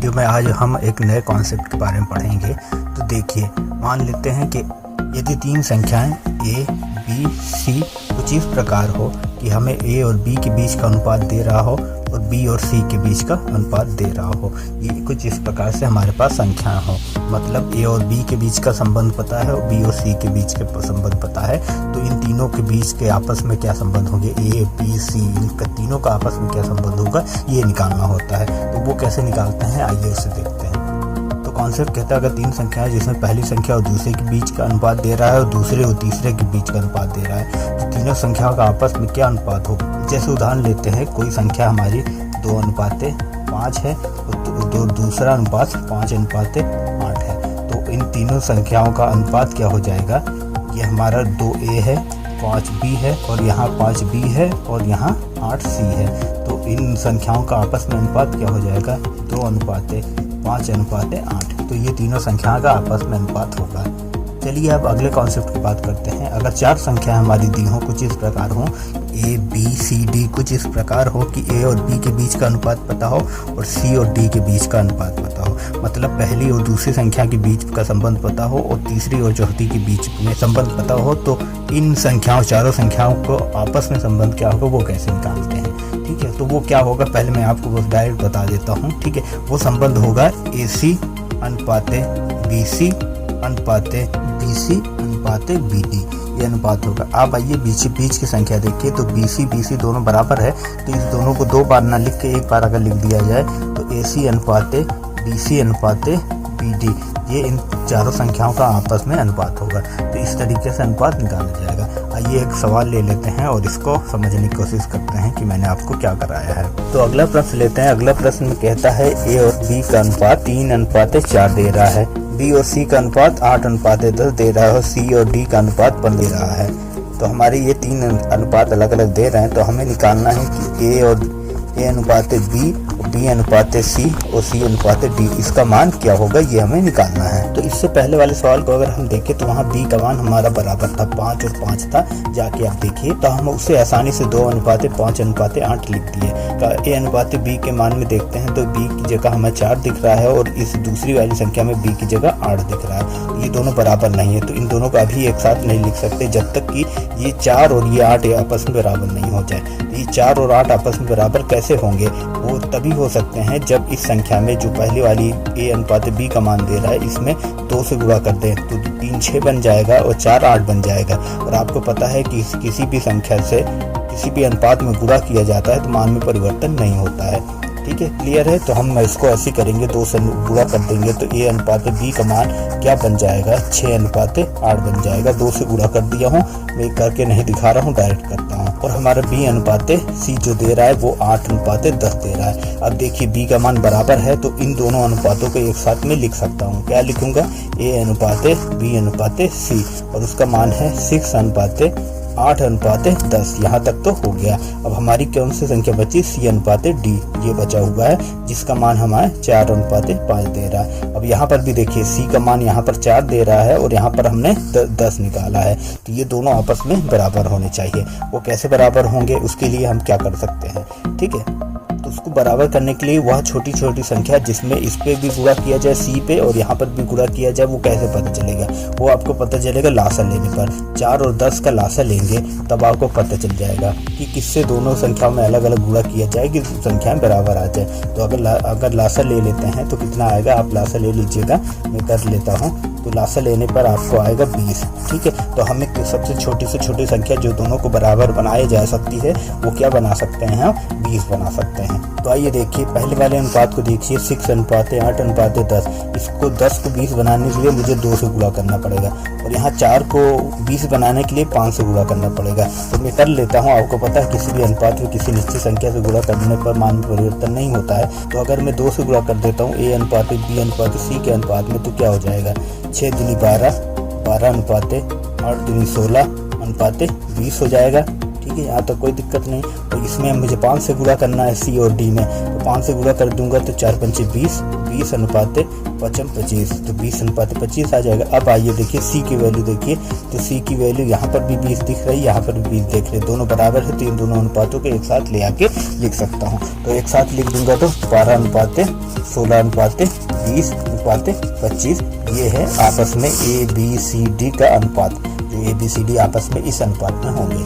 Video में आज हम एक नए कॉन्सेप्ट के बारे में पढ़ेंगे। तो देखिए, मान लेते हैं कि यदि तीन संख्याएं ए, बी, सी कुछ इस प्रकार हो कि हमें ए और बी के बीच का अनुपात दे रहा हो और बी और सी के बीच का अनुपात दे रहा हो। ये कुछ इस प्रकार से हमारे पास संख्याएं हो, मतलब ए और बी के बीच का संबंध पता है और बी और सी के बीच के संबंध पता है। तो इन तीनों के बीच के आपस में क्या संबंध होंगे, ए, बी, सी, इनका तीनों का आपस में क्या संबंध होगा, ये निकालना होता है। तो वो कैसे निकालते हैं, आइए उसे देखते हैं। तो कॉन्सेप्ट कहता है अगर तीन संख्याएं जिसमें पहली संख्या और दूसरे के बीच का अनुपात दे रहा है और दूसरे और तीसरे के बीच का अनुपात दे रहा है, तो तीनों संख्याओं का आपस में क्या अनुपात होगा। जैसे उदाहरण लेते हैं, कोई संख्या हमारी 2:5 है और दूसरा अनुपात 5:8 है। तो इन तीनों संख्याओं का अनुपात क्या हो जाएगा, ये हमारा 2a है, 5b है और यहाँ 5b है और यहाँ 8c है। तो इन संख्याओं का आपस में अनुपात क्या हो जाएगा, 2:5:8। तो ये तीनों संख्याओं का आपस में अनुपात होगा। चलिए अब अगले कॉन्सेप्ट की बात करते हैं। अगर चार संख्याएं हमारी दी हों, कुछ इस प्रकार हो, ए, बी, सी, डी कुछ इस प्रकार हो कि ए और बी के बीच का अनुपात पता हो और सी और डी के बीच का अनुपात पता हो, मतलब पहली और दूसरी संख्या के बीच का संबंध पता हो और तीसरी और चौथी के बीच में संबंध पता हो, तो इन संख्याओं चारों संख्याओं को आपस में संबंध क्या होगा, वो कैसे निकालते हैं। ठीक है, तो वो क्या होगा, पहले मैं आपको बस डायरेक्ट बता देता हूँ। ठीक है, वो संबंध होगा AC अनुपाते BC अनुपाते BC अनुपाते BD, ये अनुपात होगा। आप आइए बीच की संख्या देखिए, तो BC दोनों बराबर है, तो इस दोनों को दो बार ना लिख के एक बार अगर लिख दिया जाए तो AC अनुपाते BC अनुपाते BD, ये इन चारों संख्याओं का आपस में अनुपात होगा। तो इस तरीके से अनुपात निकाला जाएगा। आइए एक सवाल ले लेते हैं और इसको समझने की कोशिश करते हैं कि मैंने आपको क्या कराया है। तो अगला प्रश्न लेते हैं। अगला प्रश्न में कहता है ए और बी का अनुपात 3:4 दे रहा है, बी और सी का अनुपात 8:10 दे रहा है और सी और डी का अनुपात 1 दे रहा है। तो हमारे ये तीन अनुपात अलग अलग दे रहे हैं, तो हमें निकालना है कि ए अनुपाते बी, बी अनुपाते सी और सी अनुपाते डी, इसका मान क्या होगा, ये हमें निकालना है। तो इससे पहले वाले सवाल को अगर हम देखें तो वहाँ बी का मान हमारा बराबर था, 5 और 5 था। जाके आप देखिए तो हम उसे आसानी से 2:5:8 लिख दिए। ए अनुपाते बी के मान में देखते हैं तो बी की जगह हमें 4 दिख रहा है और इस दूसरी वाली संख्या में बी की जगह 8 दिख रहा है। ये दोनों बराबर नहीं है, तो इन दोनों को अभी एक साथ नहीं लिख सकते जब तक कि ये 4 और ये 8 आपस में बराबर नहीं हो जाए। ये 4 और 8 आपस में बराबर कैसे होंगे, वो तभी हो सकते हैं जब इस संख्या में जो पहली वाली ए अनुपात बी का मान दे रहा है, इसमें 2 से गुणा कर दें तो 3 6 बन जाएगा और 4 8 बन जाएगा। और आपको पता है कि किसी भी संख्या से किसी भी अनुपात में गुणा किया जाता है तो मान में परिवर्तन नहीं होता है। ठीक है, क्लियर है। तो हम इसको ऐसे करेंगे, 2 से गुणा कर देंगे तो ए अनुपात बी का मान क्या बन जाएगा, 6:8 बन जाएगा। 2 से गुणा कर दिया हूँ, मैं करके नहीं दिखा रहा हूँ, डायरेक्ट करता हूँ। और हमारा बी अनुपाते सी जो दे रहा है वो 8:10 दे रहा है। अब देखिए बी का मान बराबर है, तो इन दोनों अनुपातों को एक साथ में लिख सकता हूँ। क्या लिखूंगा, ए अनुपाते बी अनुपाते सी और उसका मान है 6:8:10। यहाँ तक तो हो गया। अब हमारी कौन सी संख्या बची, सी अनुपाते डी, ये बचा हुआ है जिसका मान हमारे 4:5 दे रहा है। अब यहाँ पर भी देखिए सी का मान यहाँ पर 4 दे रहा है और यहाँ पर हमने 10 निकाला है, तो ये दोनों आपस में बराबर होने चाहिए। वो कैसे बराबर होंगे, उसके लिए हम क्या कर सकते हैं। ठीक है, तो उसको बराबर करने के लिए वह छोटी छोटी संख्या जिसमें इस पे भी गुणा किया जाए सी पे और यहाँ पर भी गुणा किया जाए, वो कैसे पता चलेगा, वो आपको पता चलेगा लासा लेने पर। 4 और 10 का लासा लेंगे तब आपको पता चल जाएगा कि किससे दोनों संख्याओं में अलग अलग गुणा किया जाए कि संख्याएं बराबर आ जाए। तो अगर लासा ले लेते हैं तो कितना आएगा, आप लासा ले लीजिएगा, मैं कर लेता हूँ। तो लासा लेने पर आपको आएगा 20। ठीक है, तो हमें सबसे छोटी से छोटी संख्या जो दोनों को बराबर बनाई जा सकती है वो क्या बना सकते हैं, हम 20 बना सकते हैं। तो आइए देखिए, पहले वाले अनुपात को देखिए, 6:8:10। इसको 10 को 20 बनाने के लिए मुझे 2 से गुणा करना पड़ेगा और यहाँ 4 को 20 बनाने के लिए 5 से गुणा करना पड़ेगा। तो मैं कर लेता हूँ। आपको पता है किसी भी अनुपात में किसी निश्चित संख्या से गुणा करने पर मान में परिवर्तन नहीं होता है। तो अगर मैं 2 से गुणा कर देता हूँ ए अनुपात बी अनुपात सी के अनुपात में, तो क्या हो जाएगा, 6 दूनी 12, 12 अनुपाते 8 दूनी 16 अनुपाते 20 हो जाएगा। ठीक है, यहाँ तक कोई दिक्कत नहीं। तो इसमें मुझे 5 से गुणा करना है सी और डी में, तो 5 से गुणा कर दूंगा तो 4 पंचे 20, 20 अनुपाते 5 25, तो 20 अनुपाते 25 आ जाएगा। अब आइए देखिए सी की वैल्यू देखिए, तो सी की वैल्यू यहाँ पर भी 20 दिख रही है, यहाँ पर भी 20 देख रहे, दोनों बराबर है, तो इन दोनों अनुपातों को एक साथ ले आके लिख सकता हूँ। तो एक साथ लिख दूंगा तो 12 अनुपाते 16:20:25। ये है आपस में ABCD का अनुपात, जो ABCD आपस में इस अनुपात में होंगे।